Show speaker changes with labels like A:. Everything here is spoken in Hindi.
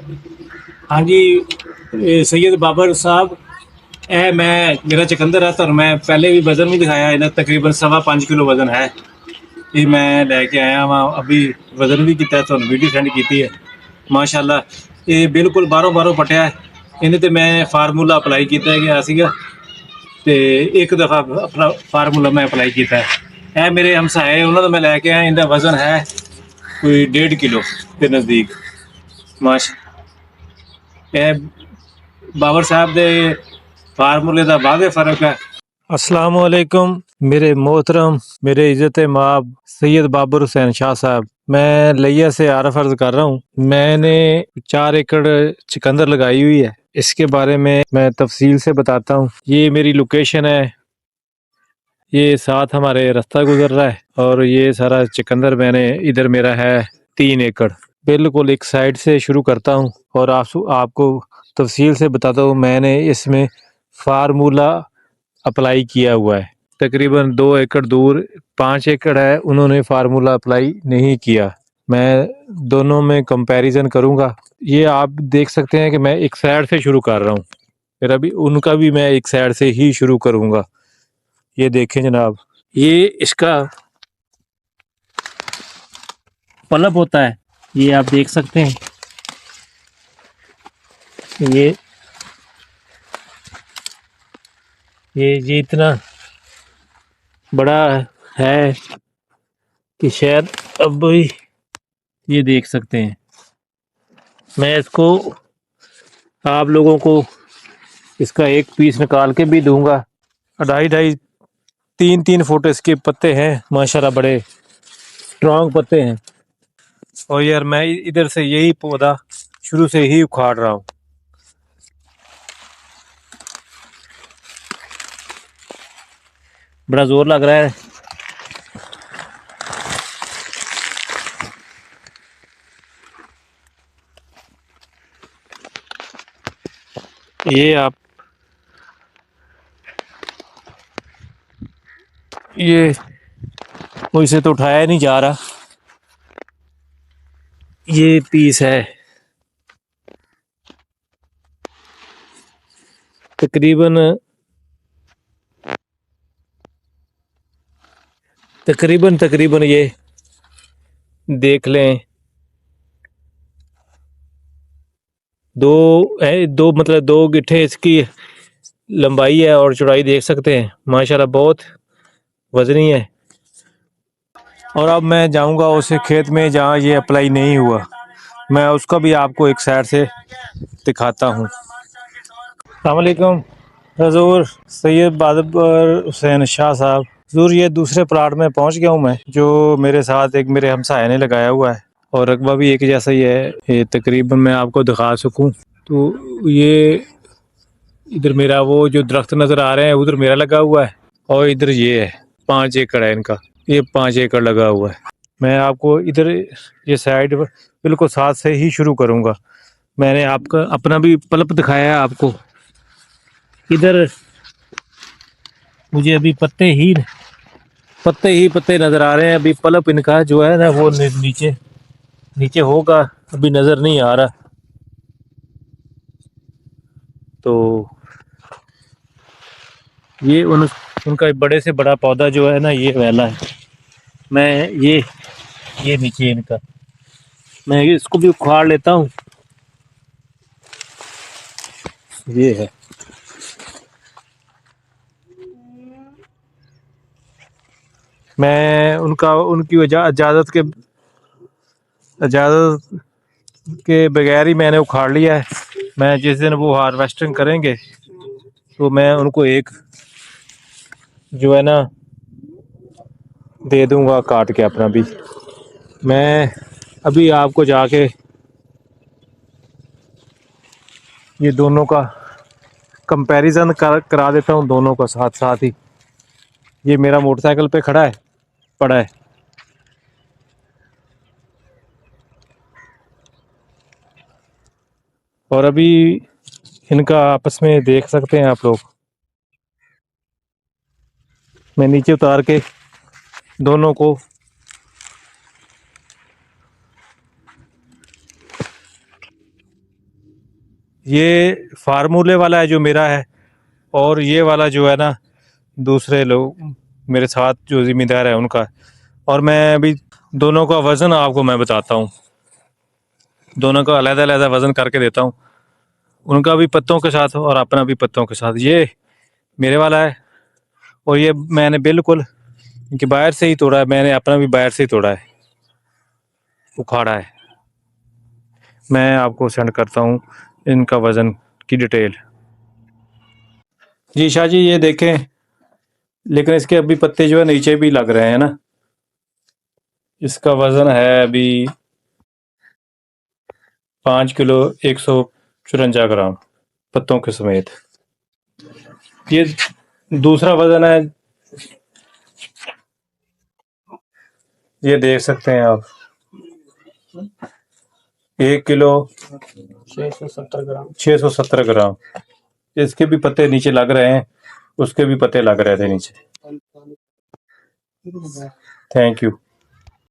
A: हाँ जी, सैयद बाबर साहब, ए मैं मेरा चकंदर है तो मैं पहले भी वजन भी दिखाया है ना, तकरीबन 5.25 किलो वजन है। ये मैं लेके आया वहाँ अभी, वजन भी किया तो वीडियो सेंड की है। माशाल्लाह ये बिल्कुल बारों बारों पटिया है। इन्हें तो मैं फार्मूला अप्लाई किया गया सीगा ते एक दफ़ा अपना फार्मूला मैं अप्लाई किया है। मेरे हमसाए उन्होंने मैं लैके आया, इनका वजन है कोई 1.5 किलो के नज़दीक। माशा ए बाबर साहब दे फार्मूले का वादे फ़र्क है। अस्सलाम वालेकुम मेरे मोहतरम, मेरे इज़्ज़त माब सैयद बाबर हुसैन शाह साहब। मैं लिया से आरफ अर्ज कर रहा हूँ। मैंने 4 एकड़ चुकंदर लगाई हुई है। इसके बारे में मैं तफसील से बताता हूँ। ये मेरी लोकेशन है, ये साथ हमारे रास्ता गुजर रहा है और ये सारा चुकंदर मैंने इधर मेरा है 3 एकड़। बिल्कुल एक साइड से शुरू करता हूँ और आपको तफसील से बताता हूँ। मैंने इसमें फार्मूला अप्लाई किया हुआ है। तकरीबन 2 एकड़ दूर 5 एकड़ है, उन्होंने फार्मूला अप्लाई नहीं किया। मैं दोनों में कंपैरिजन करूंगा। ये आप देख सकते हैं कि मैं एक साइड से शुरू कर रहा हूँ, फिर अभी उनका भी मैं एक साइड से ही शुरू करूंगा। ये देखें जनाब, ये इसका पल्लव होता है, ये आप देख सकते हैं। ये ये इतना बड़ा है कि शायद अब ये देख सकते हैं। मैं इसको आप लोगों को इसका एक पीस निकाल के भी दूंगा। 2.5-2.5 3-3 फुट इसके पत्ते हैं, माशाल्लाह बड़े स्ट्रॉन्ग पत्ते हैं। और यार मैं इधर से यही पौधा शुरू से ही उखाड़ रहा हूँ। बड़ा जोर लग रहा है। ये आप ये मुझसे तो उठाया नहीं जा रहा। ये पीस है तकरीबन तकरीबन तकरीबन ये देख लें दो मतलब 2 गिट्ठे इसकी लंबाई है और चौड़ाई देख सकते हैं। माशाल्लाह बहुत वजनी है। और अब मैं जाऊंगा उस खेत में जहाँ ये अप्लाई नहीं हुआ, मैं उसका भी आपको एक साइड से दिखाता हूँ। अस्सलाम वालेकुम हजूर सैयद बाबर हुसैन शाह साहब। हजूर ये दूसरे प्लाट में पहुँच गया हूँ मैं, जो मेरे साथ एक मेरे हमसाये ने लगाया हुआ है और रकबा भी एक जैसा ही है। ये तकरीबन मैं आपको दिखा सकूँ तो ये इधर मेरा वो जो दरख्त नज़र आ रहे हैं उधर मेरा लगा हुआ है और इधर ये है 5 एकड़ है इनका। ये 5 एकड़ लगा हुआ है। मैं आपको इधर ये साइड बिल्कुल साथ से ही शुरू करूँगा। मैंने आपका अपना भी पल्प दिखाया है आपको। इधर मुझे अभी पत्ते नज़र आ रहे हैं। अभी पल्प इनका जो है ना वो नीचे नीचे होगा, अभी नज़र नहीं आ रहा। तो ये उनका बड़े से बड़ा पौधा जो है ना ये वाला है। मैं ये नीचे इनका मैं इसको भी उखाड़ लेता हूँ। ये है मैं उनकी इजाज़त के बगैर ही मैंने उखाड़ लिया है। मैं जिस दिन वो हार्वेस्टिंग करेंगे तो मैं उनको एक जो है ना दे दूंगा काट के अपना भी। मैं अभी आपको जाके ये दोनों का कंपैरिजन करा देता हूँ, दोनों का साथ साथ ही। ये मेरा मोटरसाइकिल पे खड़ा है पड़ा है। और अभी इनका आपस में देख सकते हैं आप लोग। मैं नीचे उतार के दोनों को ये फार्मूले वाला है जो मेरा है, और ये वाला जो है ना दूसरे लोग मेरे साथ जो ज़िम्मेदार है उनका। और मैं अभी दोनों का वज़न आपको मैं बताता हूँ, दोनों का अलग-अलग वज़न करके देता हूँ, उनका भी पत्तों के साथ और अपना भी पत्तों के साथ। ये मेरे वाला है, और ये मैंने बिल्कुल कि बाहर से ही तोड़ा है, मैंने अपना भी बाहर से ही तोड़ा है, उखाड़ा है। मैं आपको सेंड करता हूँ इनका वज़न की डिटेल। जी शाह जी, ये देखें, लेकिन इसके अभी पत्ते जो है नीचे भी लग रहे हैं ना। इसका वज़न है अभी 5 किलो 154 ग्राम पत्तों के समेत। ये दूसरा वज़न है, ये देख सकते हैं आप, 1 किलो 670 ग्राम। इसके भी पत्ते नीचे लग रहे हैं, उसके भी पत्ते लग रहे थे नीचे। Thank you.